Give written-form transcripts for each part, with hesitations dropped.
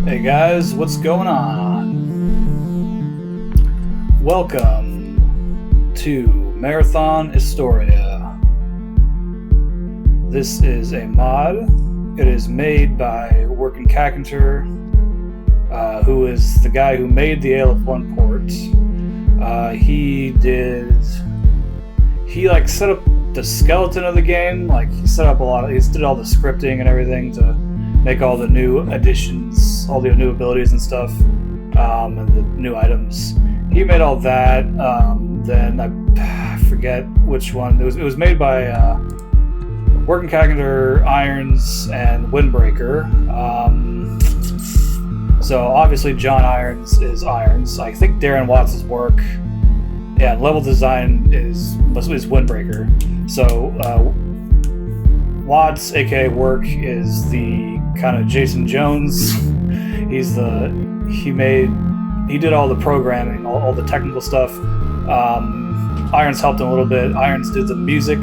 Hey guys, what's going on? Welcome to Marathon ISTORIA. This is a mod. It is made by Working Carpenter, who is the guy who made the Aleph 1 port. He set up the skeleton of the game. He did all the scripting and everything to make all the new additions, all the new abilities and stuff, and the new items. He made all that. Then I forget which one. It was made by Working Carpenter, Irons, and Windbreaker. So obviously John Irons is Irons. I think Darren Watts' work, level design is Windbreaker. So Watts, aka Work, is the kind of Jason Jones. He did all the programming, all the technical stuff. Irons helped him a little bit. Irons did the music.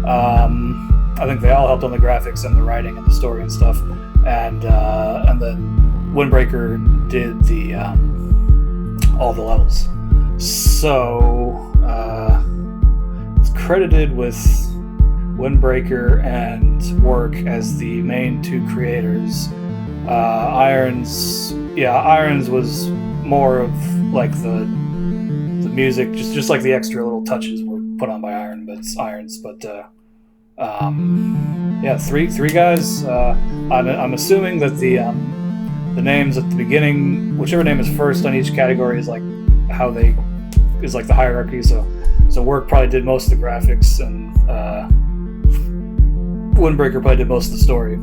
I think they all helped on the graphics and the writing and the story and stuff. And then Windbreaker did all the levels. So it's credited with Windbreaker and Work as the main two creators. Irons was more of the music, just like the extra little touches were put on by Irons. But three guys. I'm assuming that the names at the beginning, whichever name is first on each category, is the hierarchy. So Work probably did most of the graphics, and Windbreaker probably did most of the story.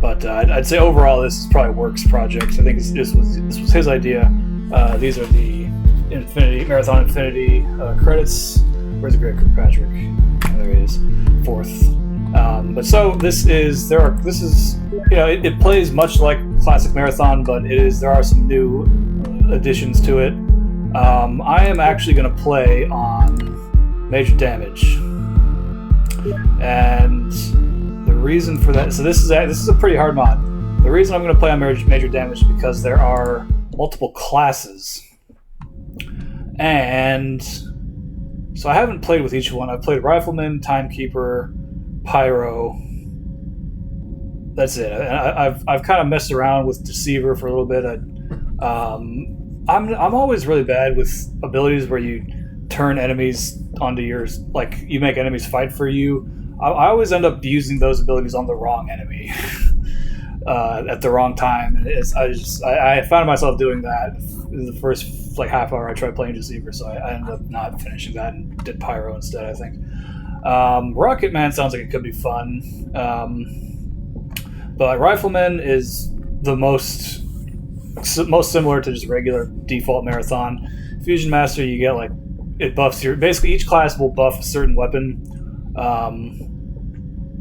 But I'd say overall this is probably Work's project. I think this was his idea. These are the Marathon Infinity credits. Where's the great Patrick? There he is, fourth. But so it plays much like classic Marathon, but there are some new additions to it. I am actually going to play on Major Damage, and the reason for that. So this is a pretty hard mod. The reason I'm going to play on Major Damage is because there are multiple classes, and so I haven't played with each one. I've played Rifleman, Timekeeper, Pyro. That's it. I've kind of messed around with Deceiver for a little bit. I'm always really bad with abilities where you turn enemies onto yours, you make enemies fight for you. I always end up using those abilities on the wrong enemy at the wrong time, and I found myself doing that in the first half hour I tried playing Deceiver, so I ended up not finishing that and did Pyro instead, I think. Rocket Man sounds like it could be fun, but Rifleman is the most similar to just regular default Marathon. Fusion Master, you get it buffs basically each class will buff a certain weapon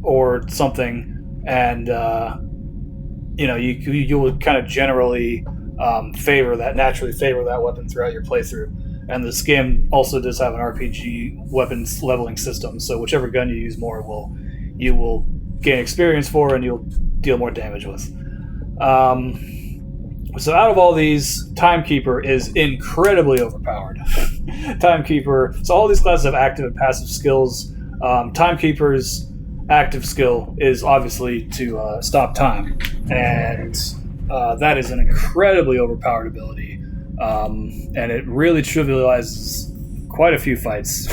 or something, and you would kind of generally naturally favor that weapon throughout your playthrough. And this game also does have an RPG weapons leveling system, so whichever gun you use more you will gain experience for, and you'll deal more damage with. So out of all these, Timekeeper is incredibly overpowered. Timekeeper. So all these classes have active and passive skills. Timekeeper's active skill is obviously to stop time, and that is an incredibly overpowered ability, and it really trivializes quite a few fights.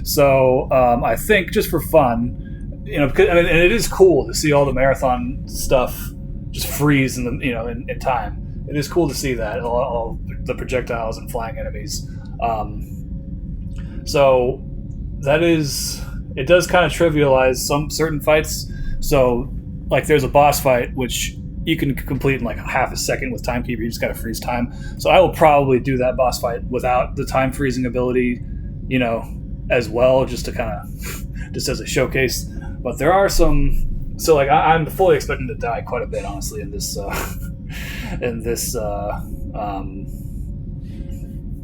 So I think just for fun, and it is cool to see all the Marathon stuff just freeze in time. It is cool to see that all the projectiles and flying enemies. So that is. It does kind of trivialize some certain fights. So, there's a boss fight which you can complete in half a second with Timekeeper. You just gotta freeze time. So I will probably do that boss fight without the time freezing ability, as well, just to kind of just as a showcase. But there are some. So I'm fully expecting to die quite a bit, honestly, in this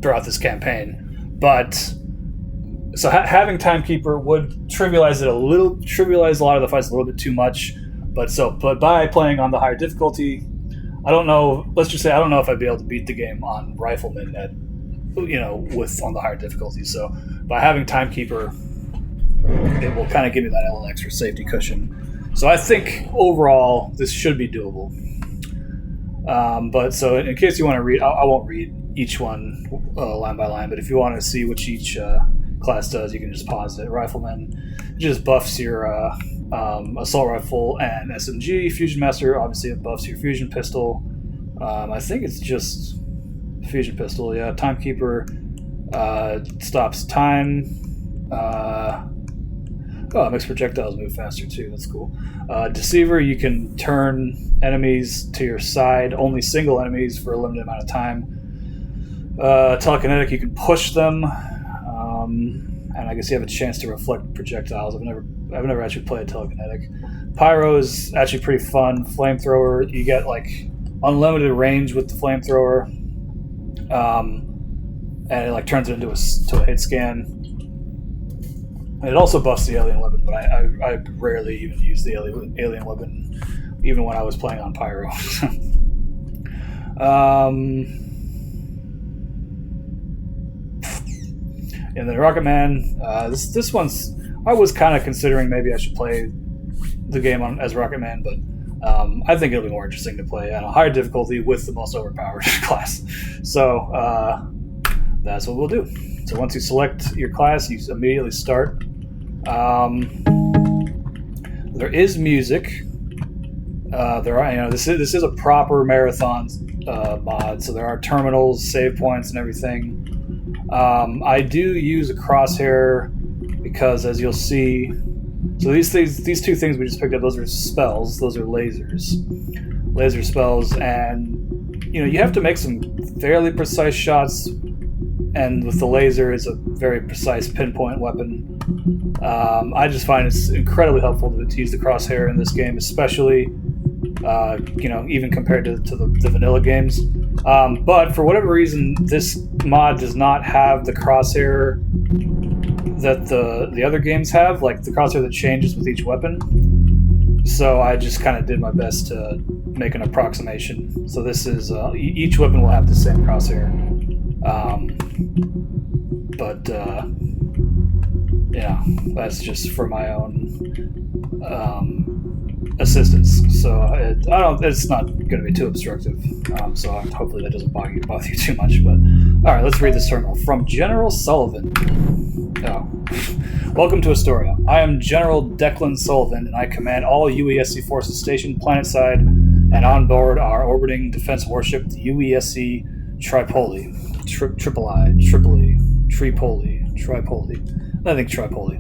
throughout this campaign. But so having Timekeeper would trivialize a lot of the fights a little bit too much, But by playing on the higher difficulty, I don't know. Let's just say I don't know if I'd be able to beat the game on Rifleman at with on the higher difficulty. So by having Timekeeper, it will kind of give me that little extra safety cushion. So I think overall this should be doable. But so in case you want to read, I won't read each one line by line. But if you want to see what each class does, you can just pause it. Rifleman just buffs your assault rifle and SMG. Fusion Master obviously it buffs your fusion pistol. I think it's just fusion pistol. Yeah, Timekeeper stops time. It makes projectiles move faster too. That's cool. Deceiver, you can turn enemies to your side, only single enemies for a limited amount of time. Telekinetic, you can push them, and I guess you have a chance to reflect projectiles. I've never actually played Telekinetic. Pyro is actually pretty fun. Flamethrower, you get like unlimited range with the flamethrower, and it like turns it into a hit scan. And it also buffs the alien weapon, but I rarely even use the alien weapon, even when I was playing on Pyro. And then Rocket Man. This one's. I was kind of considering maybe I should play the game as Rocket Man, but I think it'll be more interesting to play at a higher difficulty with the most overpowered class. So that's what we'll do. So once you select your class, you immediately start. There is music. There are, this is a proper marathon mod, so there are terminals, save points, and everything. I do use a crosshair because, as you'll see, so these two things we just picked up, those are spells. Those are laser spells, and you have to make some fairly precise shots. And with the laser, it's a very precise pinpoint weapon. I just find it's incredibly helpful to use the crosshair in this game, especially, even compared to the vanilla games. But for whatever reason, this mod does not have the crosshair that the other games have, like the crosshair that changes with each weapon. So I just kind of did my best to make an approximation. So this is each weapon will have the same crosshair. But that's just for my own assistance. So it's not going to be too obstructive. So hopefully that doesn't bother you too much. But all right, let's read this terminal from General Sullivan. Welcome to Astoria. I am General Declan Sullivan, and I command all UESC forces stationed planetside and on board our orbiting defense warship, the UESC Tripoli. I think Tripoli.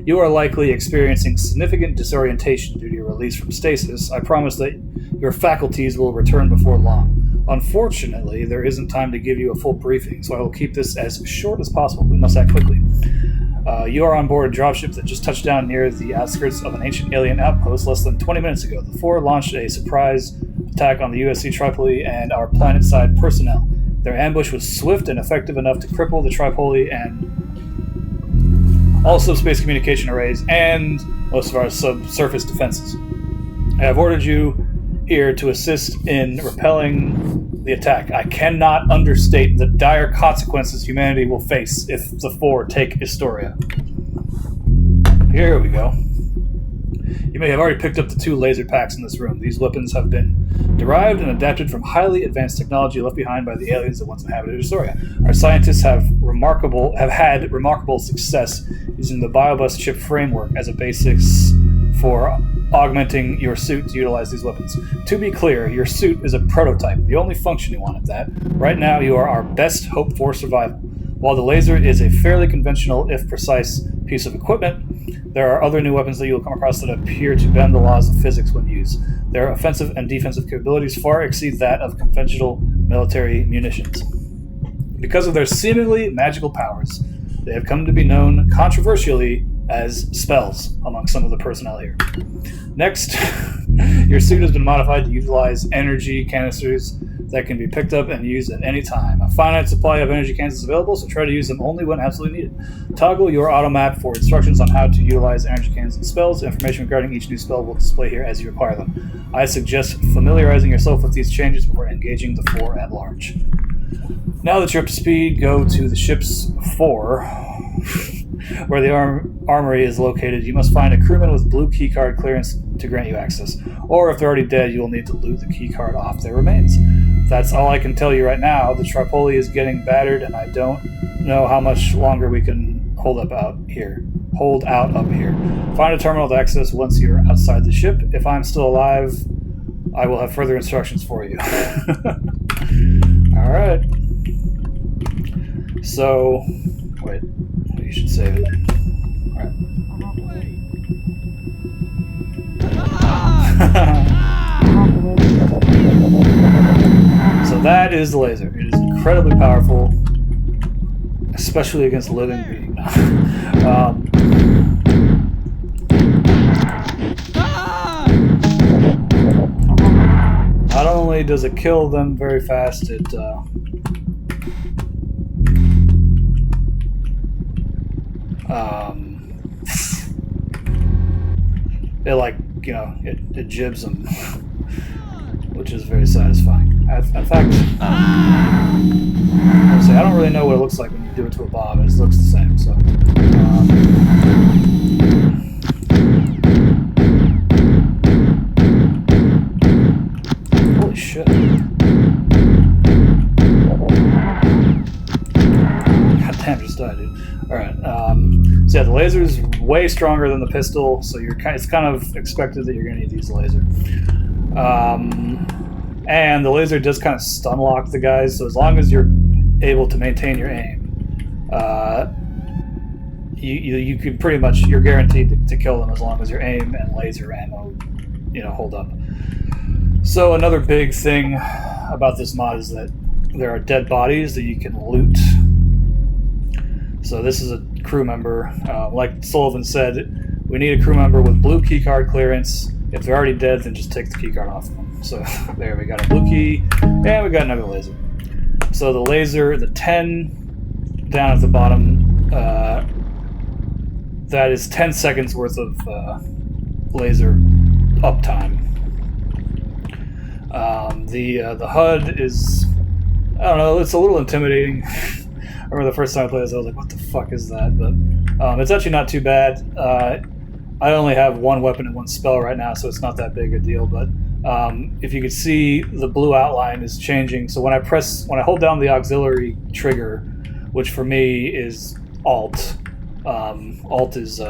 You are likely experiencing significant disorientation due to your release from stasis. I promise that your faculties will return before long. Unfortunately, there isn't time to give you a full briefing, so I will keep this as short as possible. We must act quickly. You are on board a dropship that just touched down near the outskirts of an ancient alien outpost less than 20 minutes ago. The four launched a surprise attack on the USC Tripoli and our planet-side personnel. Their ambush was swift and effective enough to cripple the Tripoli and all subspace communication arrays and most of our subsurface defenses. I have ordered you here to assist in repelling the attack. I cannot understate the dire consequences humanity will face if the four take Istoria. Here we go. You may have already picked up the 2 laser packs in this room. These weapons have been derived and adapted from highly advanced technology left behind by the aliens that once inhabited Astoria. Our scientists have had remarkable success using the BioBus chip framework as a basis for augmenting your suit to utilize these weapons. To be clear, your suit is a prototype, the only functioning one at that. Right now, you are our best hope for survival. While the laser is a fairly conventional, if precise, piece of equipment, there are other new weapons that you will come across that appear to bend the laws of physics when used. Their offensive and defensive capabilities far exceed that of conventional military munitions. Because of their seemingly magical powers, they have come to be known controversially as spells among some of the personnel here. Next, your suit has been modified to utilize energy canisters that can be picked up and used at any time. A finite supply of energy cans is available, so try to use them only when absolutely needed. Toggle your auto map for instructions on how to utilize energy cans and spells. Information regarding each new spell will display here as you acquire them. I suggest familiarizing yourself with these changes before engaging the four at large. Now that you're up to speed, go to the ship's fore, where the armory is located. You must find a crewman with blue keycard clearance to grant you access. Or if they're already dead, you will need to loot the keycard off their remains. That's all I can tell you right now. The Tripoli is getting battered, and I don't know how much longer we can hold out up here. Find a terminal to access once you're outside the ship. If I'm still alive, I will have further instructions for you. Alright. So, wait. You should save it. Alright. So that is the laser. It is incredibly powerful, especially against living beings. Not only does it kill them very fast, it it jibs them, which is very satisfying. In fact, I don't really know what it looks like when you do it to a bomb. It just looks the same. So, holy shit! Goddamn, just died, dude. All right. So yeah, the laser is way stronger than the pistol, so it's kind of expected that you're going to need to use the laser. And the laser does kind of stun lock the guys, so as long as you're able to maintain your aim, you can pretty much, you're guaranteed to kill them as long as your aim and laser ammo, hold up. So another big thing about this mod is that there are dead bodies that you can loot. So this is a crew member. Like Sullivan said, we need a crew member with blue keycard clearance. If they're already dead, then just take the keycard off of them. So there, we got a blue key, and we got another laser. So the laser, the 10 down at the bottom, that is 10 seconds worth of laser uptime. The HUD is, I don't know, it's a little intimidating. I remember the first time I played this, I was like, what the fuck is that? But it's actually not too bad. I only have one weapon and one spell right now, so it's not that big a deal. But if you could see, the blue outline is changing. So when I hold down the auxiliary trigger, which for me is Alt. Alt is,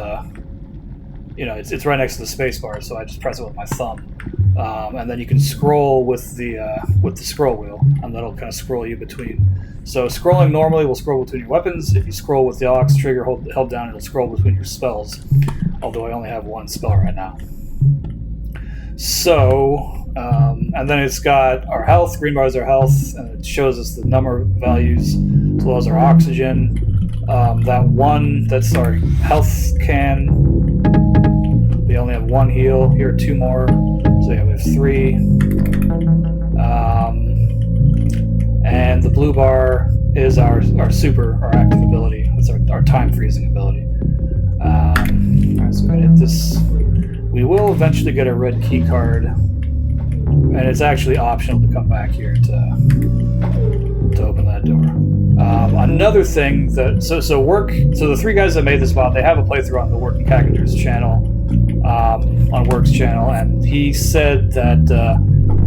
it's right next to the space bar, so I just press it with my thumb. And then you can scroll with the scroll wheel, and that'll kind of scroll you between. So scrolling normally will scroll between your weapons. If you scroll with the aux trigger held down, it'll scroll between your spells. Although I only have one spell right now. So, and then it's got our health. Green bar is our health, and it shows us the number of values as well as our oxygen. That's our health can. We only have one heal. Here are two more. So yeah, we have three. And the blue bar is our active ability. That's our time freezing ability. Alright, so we're gonna hit this. We will eventually get a red key card, and it's actually optional to come back here to open that door. Another thing that so the three guys that made this mod, they have a playthrough on the Working Cactus channel, on Work's channel, and he said that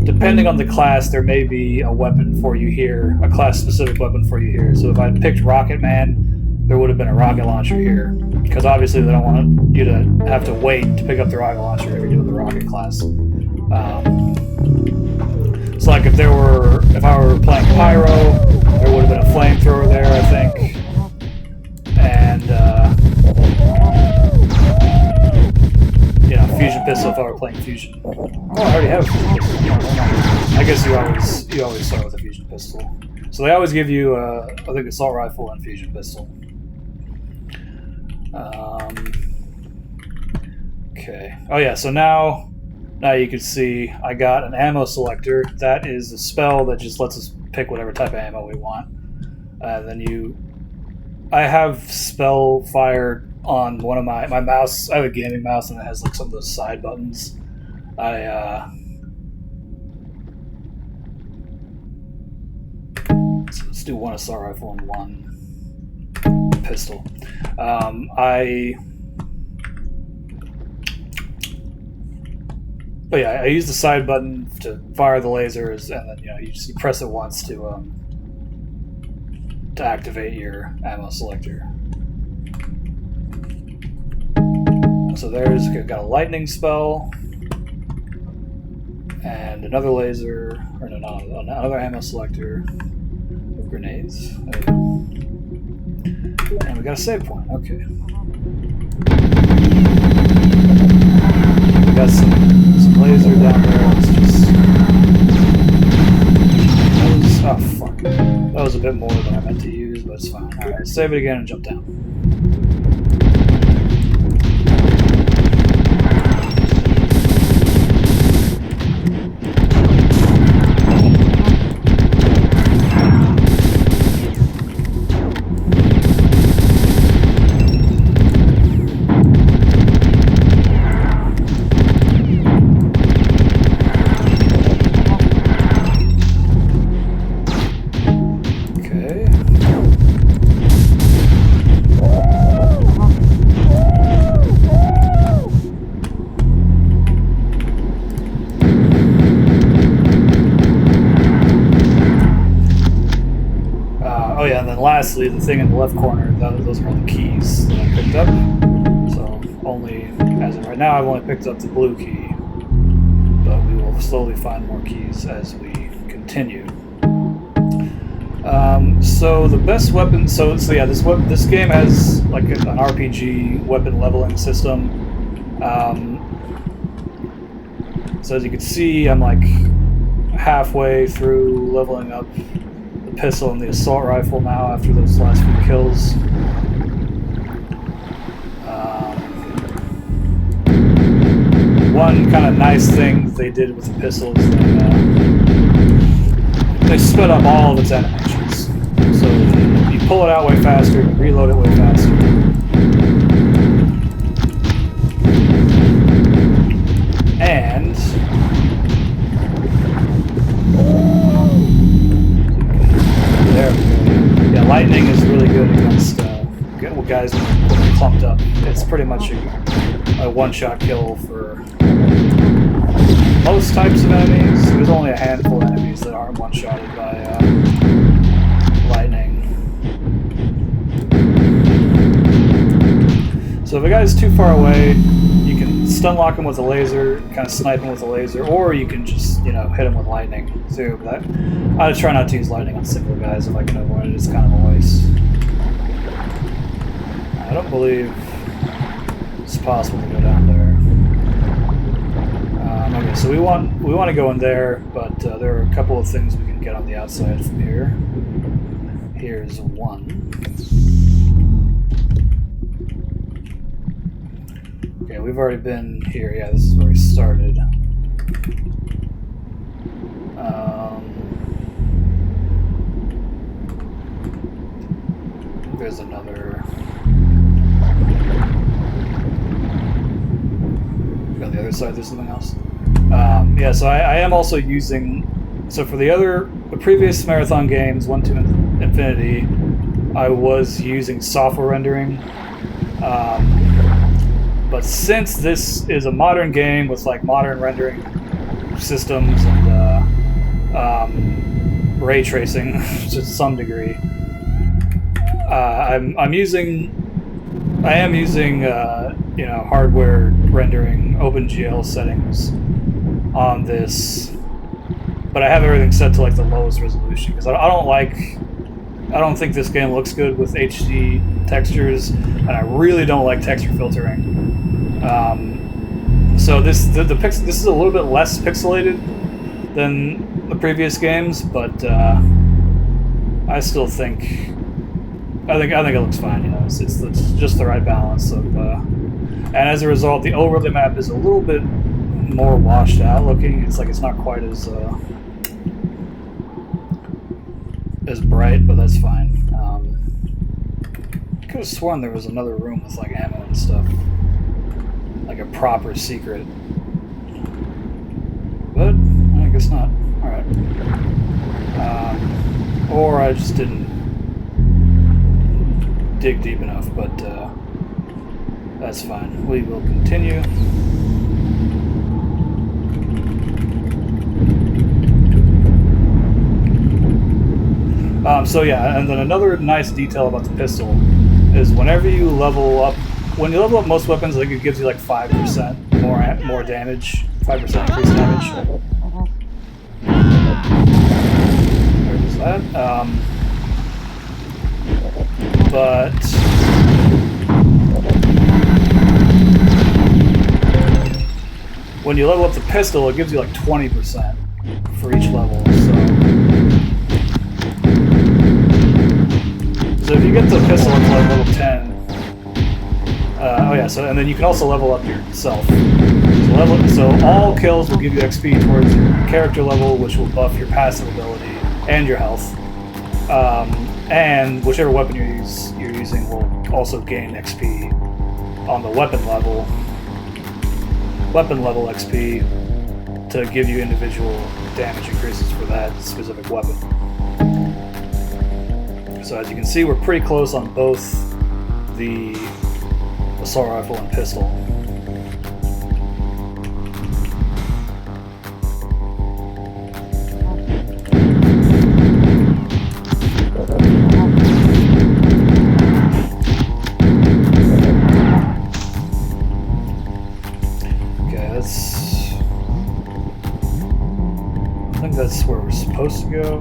depending on the class, there may be a weapon for you here, a class-specific weapon for you here. So if I picked Rocket Man, there would have been a rocket launcher here, because obviously they don't want you to have to wait to pick up the rocket launcher if you're doing the rocket class. It's like if I were playing Pyro, there would have been a flamethrower there, I think, and fusion pistol if I were playing fusion. Oh, I already have a fusion pistol. I guess you always start with a fusion pistol. So they always give you, I think, assault rifle and fusion pistol. Okay. Oh yeah. So now Now you can see I got an ammo selector. That is a spell that just lets us pick whatever type of ammo we want. I have spell fire on one of my mouse. I have a gaming mouse and it has like some of those side buttons. Let's do one assault rifle and one pistol. But yeah, I use the side button to fire the lasers, and then you press it once to activate your ammo selector. So there's got a lightning spell, and another laser, or no, another ammo selector with grenades. And we got a save point. Okay. We got some laser down there. Let's just. Oh fuck. That was a bit more than I meant to use, but it's fine. Alright, save it again and jump down. Lastly, the thing in the left corner, those are all the keys that I picked up. So only, as of right now, I've only picked up the blue key, but we will slowly find more keys as we continue. So the best weapon, so yeah, this game has like an RPG weapon leveling system. So as you can see, I'm like halfway through leveling up pistol and the assault rifle now after those last few kills. One kind of nice thing they did with the pistol is they sped up all of its animations. So you pull it out way faster, you reload it way faster. And there we go. Yeah, lightning is really good against guys clumped up. It's pretty much a one-shot kill for most types of enemies. There's only a handful of enemies that aren't one-shotted by lightning. So if a guy's too far away, you can stun lock him with a laser, kind of snipe him with a laser, or you can just, hit him with lightning too. But I try not to use lightning on single guys if I can avoid it. It's kind of a waste. I don't believe it's possible to go down there. Okay, so we want to go in there, but there are a couple of things we can get on the outside from here. Here's one. Okay, we've already been here. Yeah, this is where we started. There's another. On the other side, there's something else. Yeah, so I am also using. So for the previous marathon games, 1, 2, and Infinity, I was using software rendering. But since this is a modern game with like modern rendering systems and ray tracing to some degree, I am using hardware rendering OpenGL settings on this, but I have everything set to like the lowest resolution because I don't think this game looks good with HD textures, and I really don't like texture filtering. So this is a little bit less pixelated than the previous games, but I still think it looks fine. It's just the right balance of, and as a result, the overlay map is a little bit more washed out looking. It's like it's not quite as bright, but that's fine. I could have sworn there was another room with like ammo and stuff, like a proper secret, but I guess not. All right, or I just didn't dig deep enough, but that's fine. We will continue. So yeah, and then another nice detail about the pistol is whenever you level up, when you level up most weapons, I think it gives you like 5% more damage, 5% increased damage. There's that. But when you level up the pistol, it gives you like 20% for each level. So if you get the pistol up to like level 10, oh yeah, so and then you can also level up yourself. So all kills will give you XP towards your character level, which will buff your passive ability and your health. And whichever weapon you're using will also gain XP on the weapon level XP to give you individual damage increases for that specific weapon. So as you can see, we're pretty close on both the assault rifle and pistol. I think that's where we're supposed to go.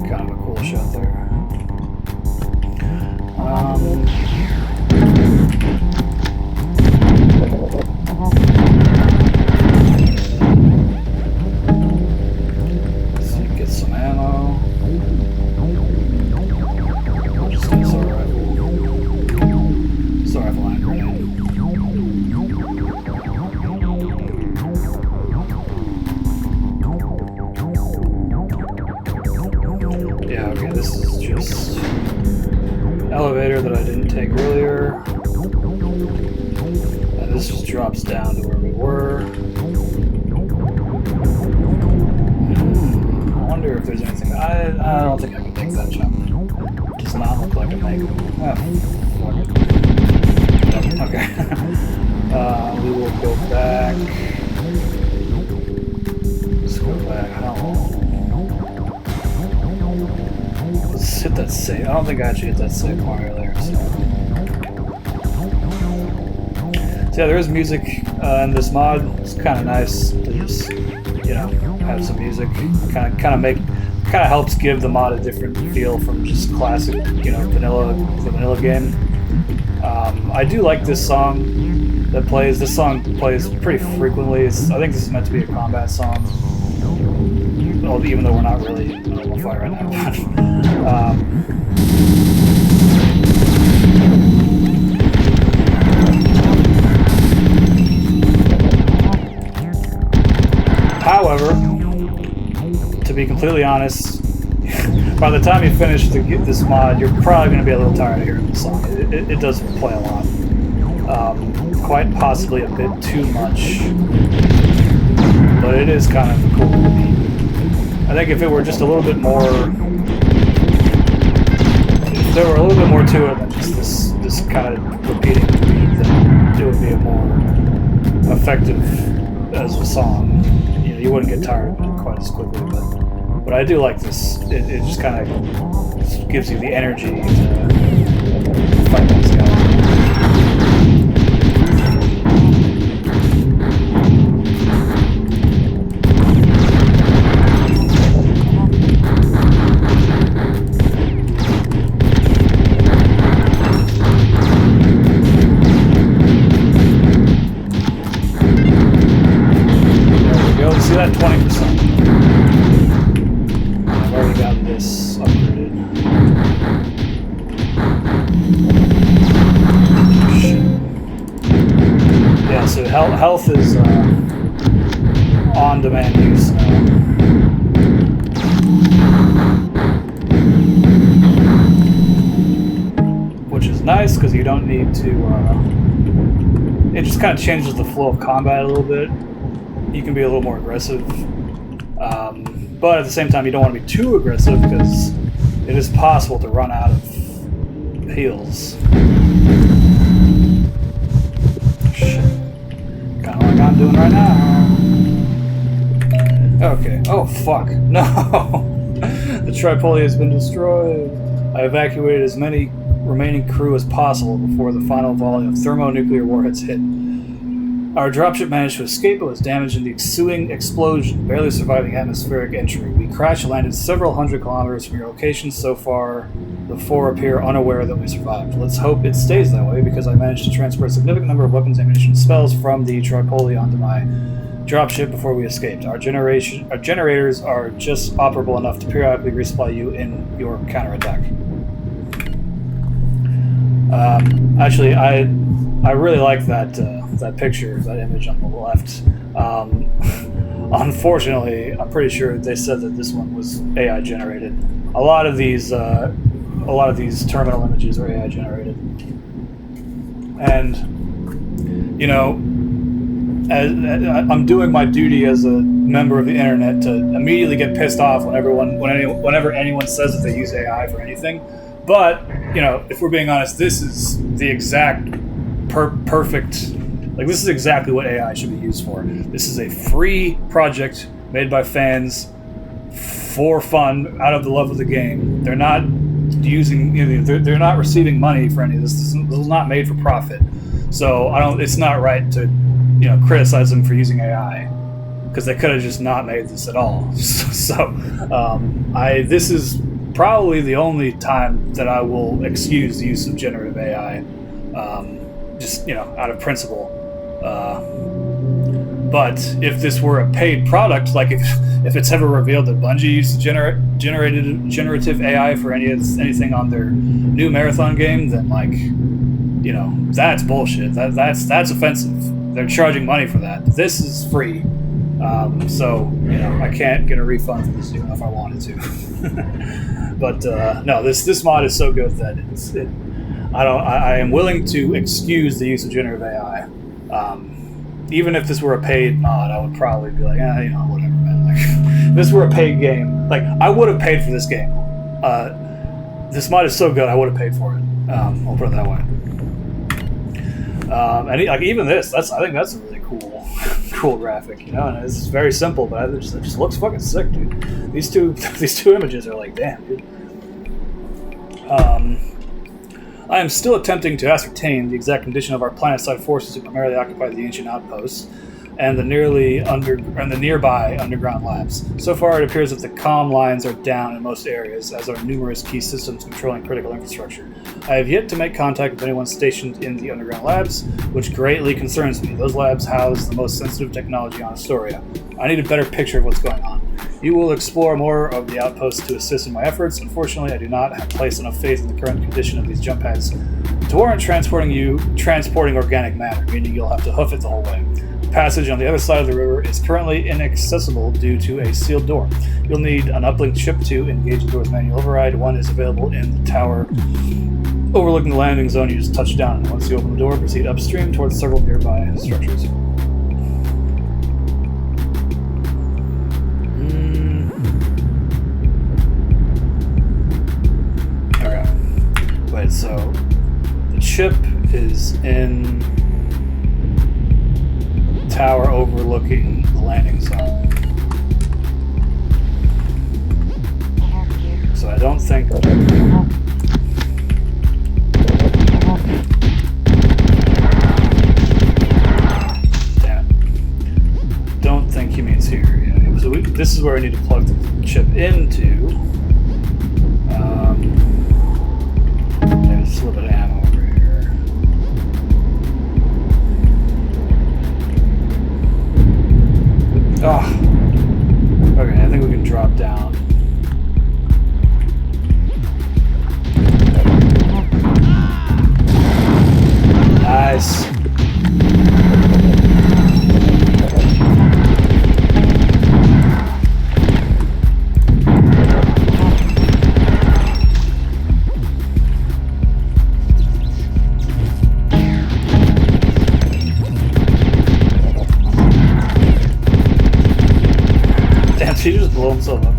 Kind of a cool shot there. Let's see, get some ammo. Just an assault rifle. Assault rifle and grenade. Yeah, okay, this is just elevator that I didn't take earlier. And this just drops down to where we were. I wonder if there's anything. I don't think I can make that jump. It does not look like a make. Oh, fuck it. Nope, okay. We will go back. Let's go back. How long? Let's hit that save. I don't think I actually hit that save point earlier. So yeah, there is music in this mod. It's kind of nice to just, have some music. Kind of helps give the mod a different feel from just classic, vanilla game. I do like this song that plays. This song plays pretty frequently. I think this is meant to be a combat song. Well, even though we're not really in a normal fight right now. However, to be completely honest, by the time you finish this mod, you're probably going to be a little tired of hearing the song. It does play a lot. Quite possibly a bit too much. But it is kind of cool. I think if it were just a little bit more, if there were a little bit more to it than just this kind of repeating the beat, then it would be a more effective as a song. You wouldn't get tired of it quite as quickly, but I do like this. It just kind of gives you the energy to fight these guys. See that 20%. I've already got this upgraded. health is on-demand use now. Which is nice because you don't need to... it just kind of changes the flow of combat a little bit. You can be a little more aggressive. But at the same time, you don't want to be too aggressive because it is possible to run out of heals. Shit. Kind of like I'm doing right now. Okay. Oh, fuck. No! The Tripoli has been destroyed. I evacuated as many remaining crew as possible before the final volley of thermonuclear warheads hit. Our dropship managed to escape but was damaged in the ensuing explosion, barely surviving atmospheric entry. We crash landed several hundred kilometers from your location. So far, the four appear unaware that we survived. Let's hope it stays that way, because I managed to transfer a significant number of weapons, ammunition, and spells from the Tripoli onto my dropship before we escaped. Our generators are just operable enough to periodically resupply you in your counterattack. Actually, I really like that that picture, that image on the left. Unfortunately, I'm pretty sure they said that this one was AI generated. A lot of these terminal images are AI generated, and you know, I'm doing my duty as a member of the internet to immediately get pissed off whenever anyone says that they use AI for anything. But, you know, if we're being honest, this is the exact perfect... Like, this is exactly what AI should be used for. This is a free project made by fans for fun, out of the love of the game. They're not using... You know, they're not receiving money for any of this. This is not made for profit. So, it's not right to, you know, criticize them for using AI. Because they could have just not made this at all. This is... probably the only time that I will excuse the use of generative AI, just, you know, out of principle. But if this were a paid product, like if it's ever revealed that Bungie used generative AI for anything on their new Marathon game, then, like, you know, that's bullshit. That's offensive. They're charging money for that. This is free. So, you know, I can't get a refund for this even if I wanted to. But no, this mod is so good that I am willing to excuse the use of generative AI. Even if this were a paid mod, I would probably be like, you know, whatever, man. Like, if this were a paid game, like, I would have paid for this game. This mod is so good, I would have paid for it. I'll put it that way. And like, even this, I think that's a really cool graphic, you know, and it's very simple, but it just looks fucking sick, dude. These two images are like, damn, dude. I am still attempting to ascertain the exact condition of our planet-side forces who primarily occupy the ancient outposts and the nearby underground labs. So far, it appears that the comm lines are down in most areas, as are numerous key systems controlling critical infrastructure. I have yet to make contact with anyone stationed in the underground labs, which greatly concerns me. Those labs house the most sensitive technology on Astoria. I need a better picture of what's going on. You will explore more of the outposts to assist in my efforts. Unfortunately, I do not have placed enough faith in the current condition of these jump pads to warrant transporting organic matter, meaning you'll have to hoof it the whole way. The passage on the other side of the river is currently inaccessible due to a sealed door. You'll need an uplink chip to engage the door's manual override. One is available in the tower overlooking the landing zone. You just touch down, and once you open the door, proceed upstream towards several nearby structures. Okay. Wait, so the chip is in the tower overlooking the landing zone. So I don't think... Don't think he means here. Yeah. So this is where we need to plug the chip into. There's a little bit of ammo over here. Oh. Okay, I think we can drop down. Nice.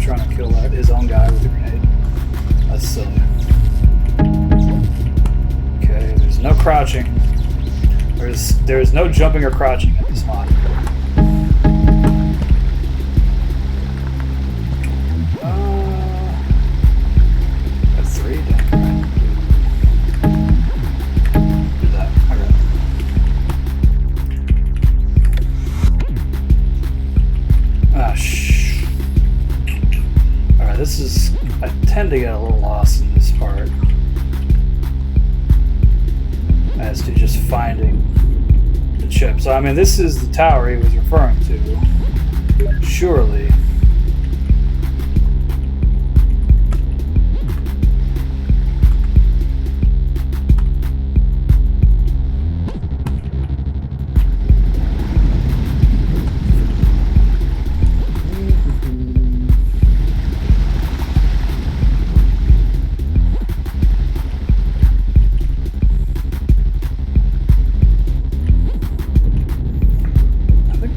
trying to kill his own guy with a grenade. That's silly. Okay, there's no crouching. There's no jumping or crouching at this mod. That's 3, dang, right. Do that. Okay. Alright, this is... I tend to get a little lost in this part as to just finding the chip. So, I mean, this is the tower he was referring to. Surely.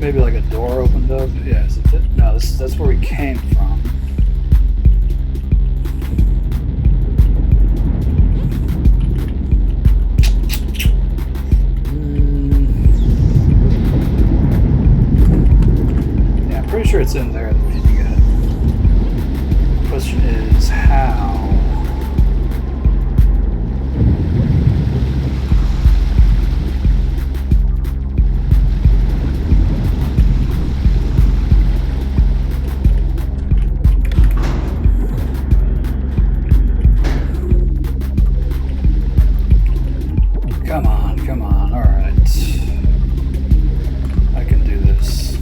Maybe like a door opened up. Yeah, is it? No, that's where we came from. Yeah, I'm pretty sure it's in there that we need to get it. The question is how. Come on, alright. I can do this.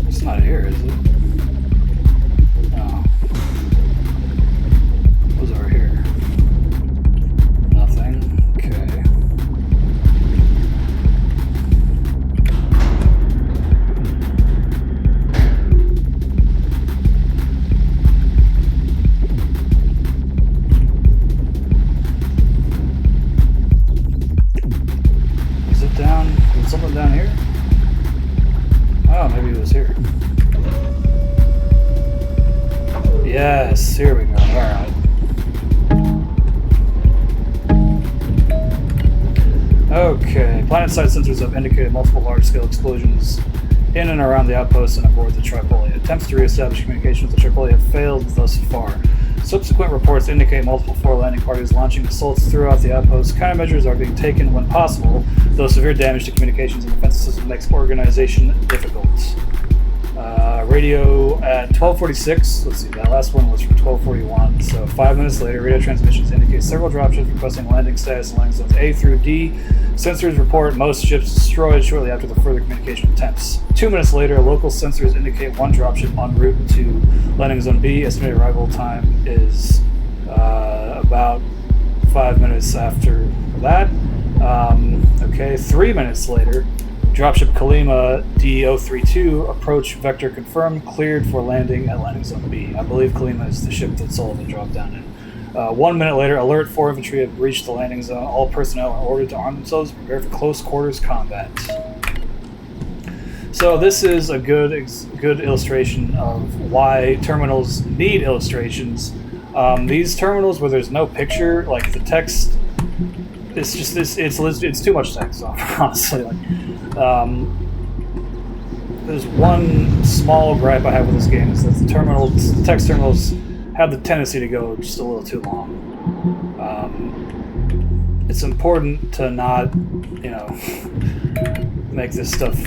It's not here, is it? No. What's over here? Nothing. Okay. Something down here? Oh, maybe it was here. Yes, here we go. Alright. Okay. Planet-side sensors have indicated multiple large-scale explosions in and around the outpost and aboard the Tripoli. Attempts to re-establish communication with the Tripoli have failed thus far. Subsequent reports indicate multiple landing parties launching assaults throughout the outpost. Countermeasures are being taken when possible, though severe damage to communications and defense system makes organization difficult. Radio at 12:46. Let's see, that last one was from 12:41. So 5 minutes later, radio transmissions indicate several dropships requesting landing status in landing zones A through D. Sensors report most ships destroyed shortly after the further communication attempts. 2 minutes later, local sensors indicate one dropship en route to landing zone B. Estimated arrival time is about 5 minutes after that. Okay, 3 minutes later, dropship Kalima D032 approach vector confirmed, cleared for landing at landing zone B. I believe Kalima is the ship that Sullivan dropped down in. 1 minute later, alert 4 infantry have reached the landing zone. All personnel are ordered to arm themselves and prepare for close quarters combat. So this is a good illustration of why terminals need illustrations. These terminals where there's no picture, like the text, it's just it's too much text. Honestly, like, there's one small gripe I have with this game is that the text terminals have the tendency to go just a little too long. It's important to not, make this stuff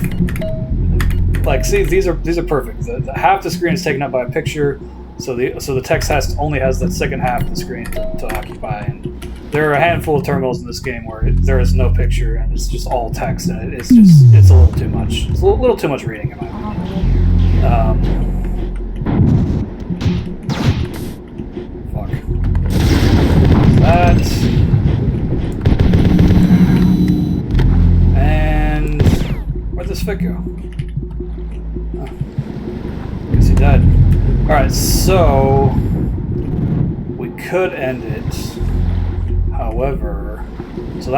like, see, these are perfect. The half the screen is taken up by a picture, so the text only has that second half of the screen to occupy. And there are a handful of terminals in this game where there is no picture and it's just all text, and it's a little too much. It's a little too much reading in my opinion. Fuck. That. And where'd this fit go? Oh. Guess he died. Alright, so we could end it. However, so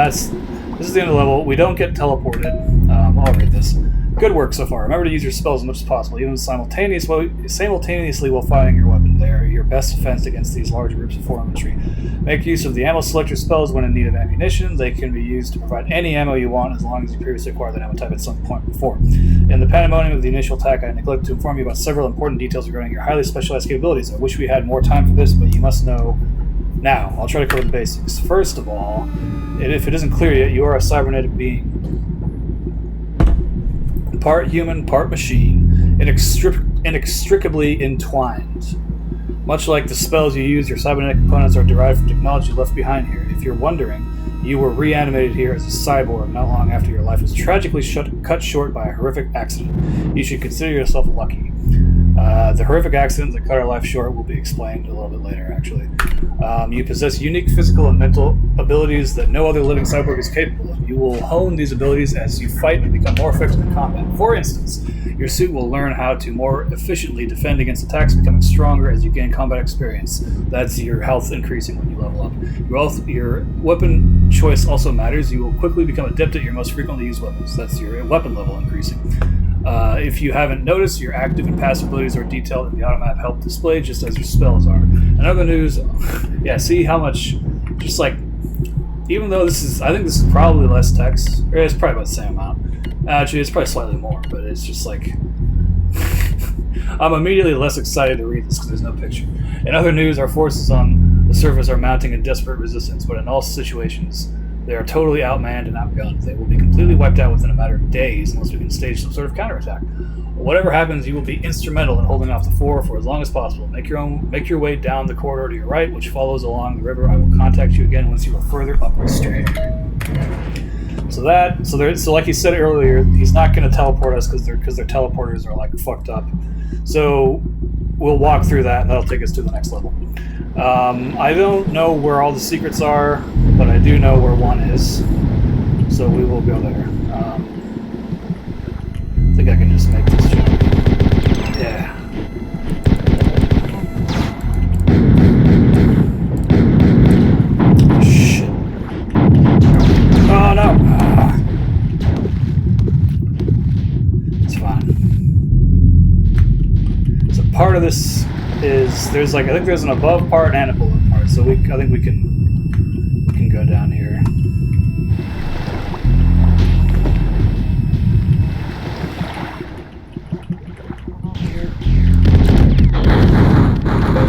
This is the end of the level. We don't get teleported. I'll read this. Good work so far. Remember to use your spells as much as possible, even simultaneously while firing your weapon. They are your best defense against these large groups of foreign infantry. Make use of the ammo selector spells when in need of ammunition. They can be used to provide any ammo you want as long as you previously acquired that ammo type at some point before. In the pandemonium of the initial attack, I neglected to inform you about several important details regarding your highly specialized capabilities. I wish we had more time for this, but you must know now. I'll try to cover the basics. First of all, if it isn't clear yet, you are a cybernetic being. Part human, part machine, inextricably entwined. Much like the spells you use, your cybernetic components are derived from technology left behind here. If you're wondering, you were reanimated here as a cyborg not long after your life was tragically cut short by a horrific accident. You should consider yourself lucky. The horrific accident that cut our life short will be explained a little bit later, actually. You possess unique physical and mental abilities that no other living cyborg is capable of. You will hone these abilities as you fight and become more effective in combat. For instance, your suit will learn how to more efficiently defend against attacks, becoming stronger as you gain combat experience. That's your health increasing when you level up. Your weapon choice also matters. You will quickly become adept at your most frequently used weapons. That's your weapon level increasing. If you haven't noticed, your active and passive abilities are detailed in the automap help display, just as your spells are. In other news, yeah, see how much, just like, even though I think this is probably less text, or it's probably about the same amount. Actually, it's probably slightly more, but it's just like, I'm immediately less excited to read this because there's no picture. In other news, our forces on the surface are mounting a desperate resistance, but in all situations, they are totally outmanned and outgunned. They will be completely wiped out within a matter of days unless we can stage some sort of counterattack. Whatever happens, you will be instrumental in holding off the four for as long as possible. Make your way down the corridor to your right, which follows along the river. I will contact you again once you are further up the stream. So like he said earlier, he's not going to teleport us because their teleporters are like fucked up. So we'll walk through that, and that'll take us to the next level. I don't know where all the secrets are, but I do know where one is. So we will go there. I think I can just make this jump. Yeah. Shit. Oh no! It's fine. So part of this is I think there's an above part and a below part. So I think we can go down here.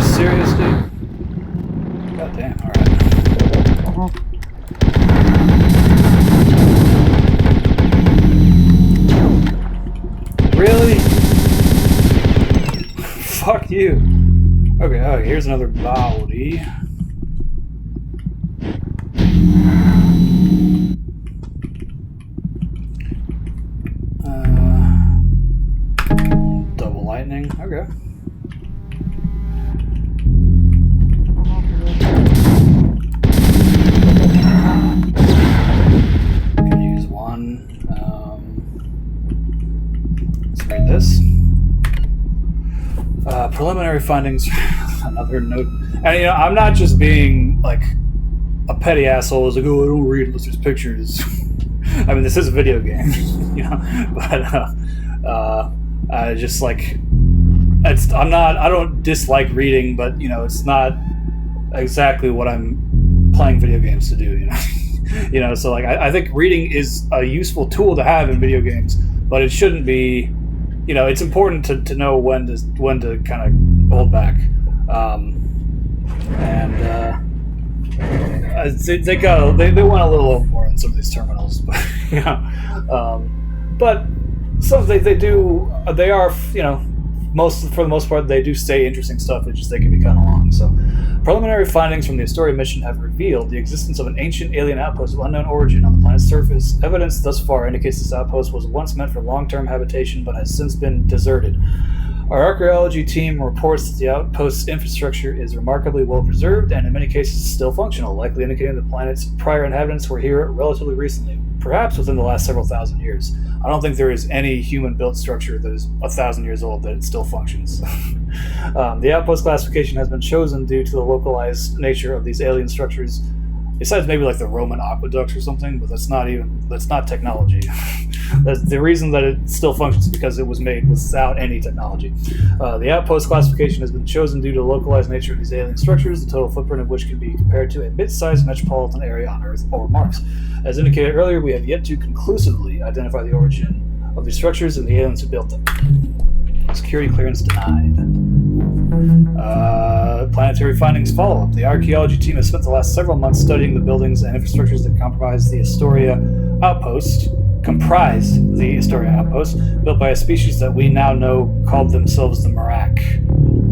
Serious, dude? God damn, alright. Really? Fuck you. Okay, here's another body. Double lightning, okay. Let's read this. Preliminary findings. Another note. And I'm not just being like a petty asshole. It's like, oh, I don't read unless there's pictures. I mean, this is a video game, but I just like I don't dislike reading, but it's not exactly what I'm playing video games to do. So like I think reading is a useful tool to have in video games, but it shouldn't be. It's important to know when to kind of hold back, they went a little overboard on some of these terminals, but but some they are for the most part they do say interesting stuff. It's just they can be kind of long. So preliminary findings from the ISTORIA mission have revealed the existence of an ancient alien outpost of unknown origin on the planet's surface. Evidence thus far indicates this outpost was once meant for long-term habitation but has since been deserted. Our archaeology team reports that the outpost's infrastructure is remarkably well preserved and in many cases still functional, likely indicating the planet's prior inhabitants were here relatively recently, perhaps within the last several thousand years. I don't think there is any human-built structure that is 1,000 years old that it still functions. The outpost classification has been chosen due to the localized nature of these alien structures besides maybe like the Roman aqueducts or something, but that's not technology. That's the reason that it still functions, because it was made without any technology. The outpost classification has been chosen due to the localized nature of these alien structures, the total footprint of which can be compared to a mid-sized metropolitan area on Earth or Mars. As indicated earlier, we have yet to conclusively identify the origin of these structures and the aliens who built them. Security clearance denied. Planetary findings follow-up. The archaeology team has spent the last several months studying the buildings and infrastructures that comprise the ISTORIA outpost, built by a species that we now know called themselves the Merak.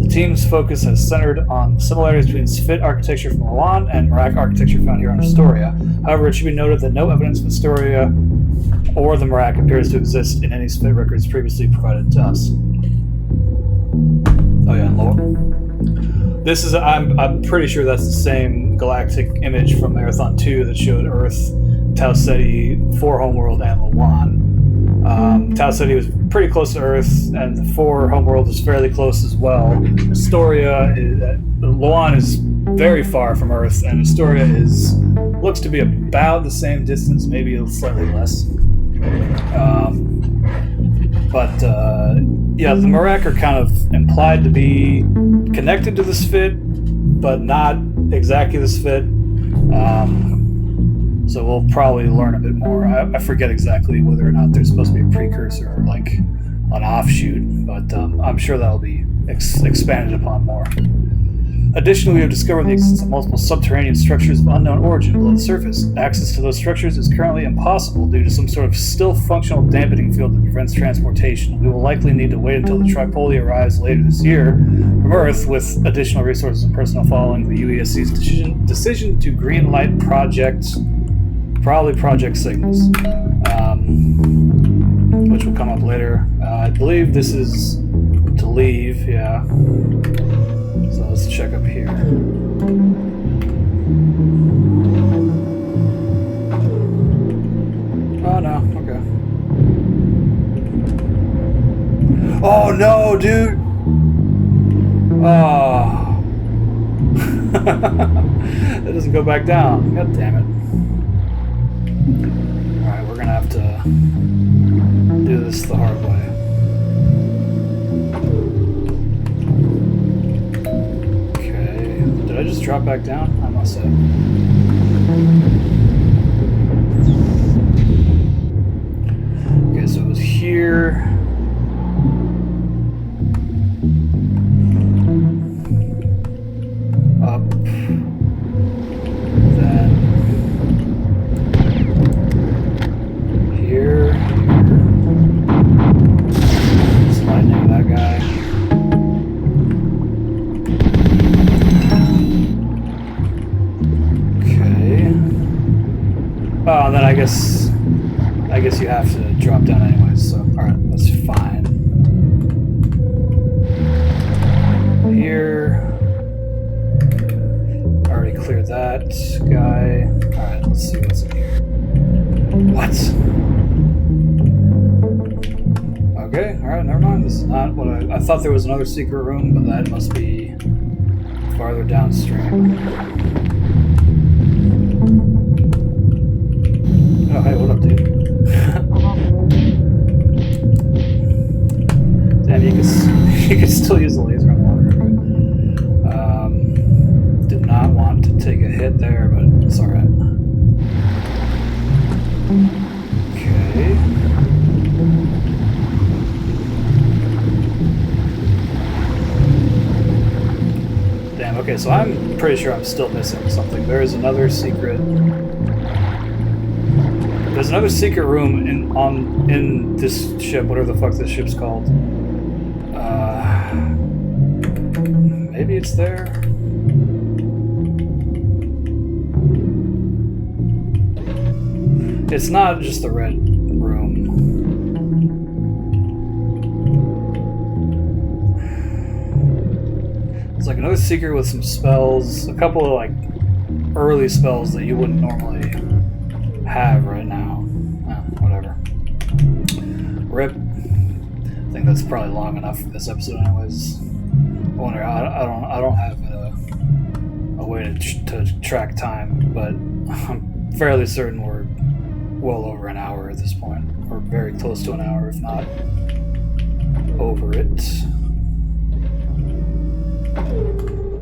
The team's focus has centered on similarities between Sphit architecture from Milan and Merak architecture found here on ISTORIA. However, it should be noted that no evidence of ISTORIA or the Merak appears to exist in any Sphit records previously provided to us. Oh yeah, and lower. This is I'm pretty sure that's the same galactic image from Marathon 2 that showed Earth, Tau Ceti, 4 Homeworld, and Lawan. Tau Ceti was pretty close to Earth, and the 4 Homeworld is fairly close as well. Lawan is very far from Earth, and Astoria looks to be about the same distance, maybe slightly less. Yeah, the Merak are kind of implied to be connected to the Sphit, but not exactly the Sphit. So we'll probably learn a bit more. I forget exactly whether or not there's supposed to be a precursor or like an offshoot, but I'm sure that'll be expanded upon more. Additionally, we have discovered the existence of multiple subterranean structures of unknown origin below the surface. Access to those structures is currently impossible due to some sort of still functional dampening field that prevents transportation. We will likely need to wait until the Tripoli arrives later this year from Earth, with additional resources and personnel following the UESC's decision to greenlight Project Cygnus, which will come up later. I believe this is to leave, yeah. So let's check up here. Oh no, okay. Oh no, dude! Oh. It doesn't go back down. God damn it. Alright, we're gonna have to do this the hard way. Did I just drop back down? I must have. Okay, so it was here. Up. Then. Here. Just lightning that guy. Oh, and then I guess you have to drop down anyways, so alright, that's fine. Here. Already cleared that guy. Alright, let's see what's in here. What? Okay, alright, never mind. This is not what I thought there was another secret room, but that must be farther downstream. Oh, hey, what up, dude? Damn, you can still use the laser on water. Did not want to take a hit there, but it's alright. Okay. Damn, okay, so I'm pretty sure I'm still missing something. There is another secret... There's another secret room in this ship, whatever the fuck this ship's called. Maybe it's there. It's not just the red room. It's like another secret with some spells, a couple of like early spells that you wouldn't normally have right now. Whatever. RIP. I think that's probably long enough for this episode anyways. I wonder, I don't have a way to me to track time, but I'm fairly certain we're well over an hour at this point, or very close to an hour, if not over it.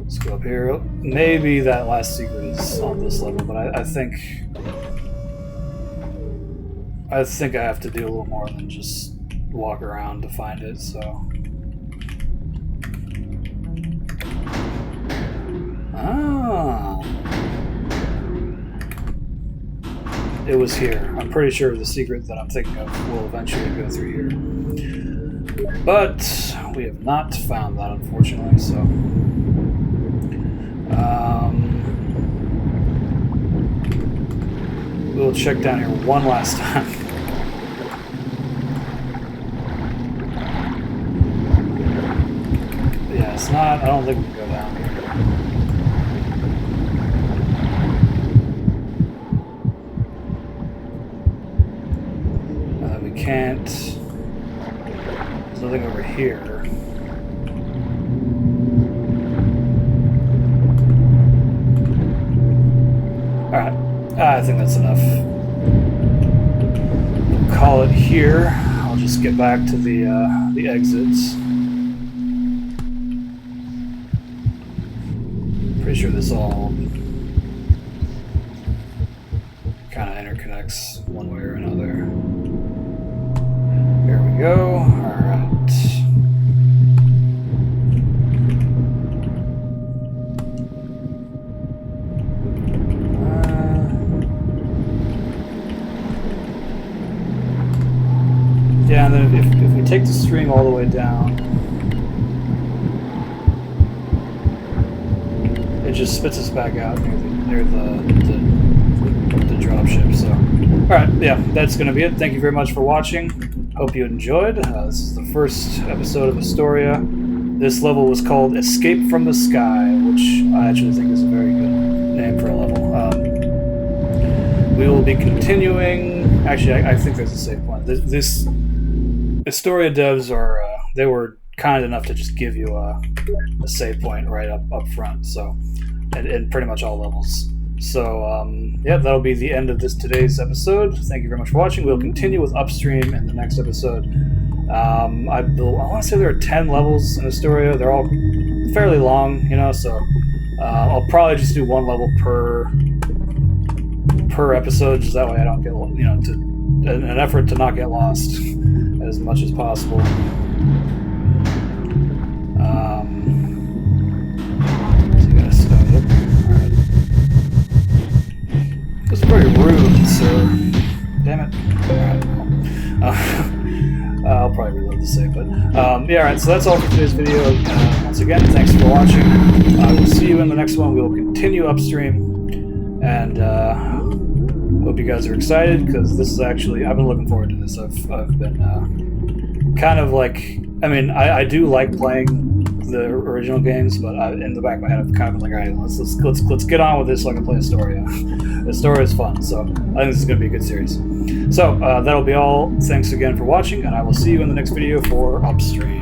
Let's go up here. Maybe that last secret is on this level, but I think I have to do a little more than just walk around to find it, so. Ah. It was here. I'm pretty sure the secret that I'm thinking of will eventually go through here. But we have not found that, unfortunately, so. We'll check down here one last time. Yeah, it's not, I don't think we can go down here. We can't, there's nothing over here. Alright, I think that's enough. We'll call it here. I'll just get back to the exits. Pretty sure this all kind of interconnects one way or another. Here we go. Alright. Yeah, and then if we take the string all the way down, it just spits us back out near the dropship. So, all right, yeah, that's going to be it. Thank you very much for watching. Hope you enjoyed. This is the first episode of ISTORIA. This level was called Escape from the Sky, which I actually think is a very good name for a level. We will be continuing. Actually, I think there's a save point. This ISTORIA devs are they were kind enough to just give you a save point right up front, so in pretty much all levels. So yeah, that'll be the end of today's episode. Thank you very much for watching. We'll continue with Upstream in the next episode. I want to say there are 10 levels in ISTORIA. They're all fairly long, you know, so I'll probably just do one level per episode, just that way I don't get, you know, in an effort to not get lost as much as possible. So you gotta start it. Alright. That's very rude, sir. Damn it. Alright. I'll probably reload the save, but yeah, alright, so that's all for today's video. Once again, thanks for watching. I will see you in the next one. We will continue Upstream, and hope you guys are excited, because this is actually, I've been looking forward to this. I've been kind of like, I mean, I do like playing the original games, but in the back of my head, I've kind of been like, all right, let's get on with this so I can play ISTORIA. ISTORIA is fun, so I think this is going to be a good series. So that'll be all. Thanks again for watching, and I will see you in the next video for Upstream.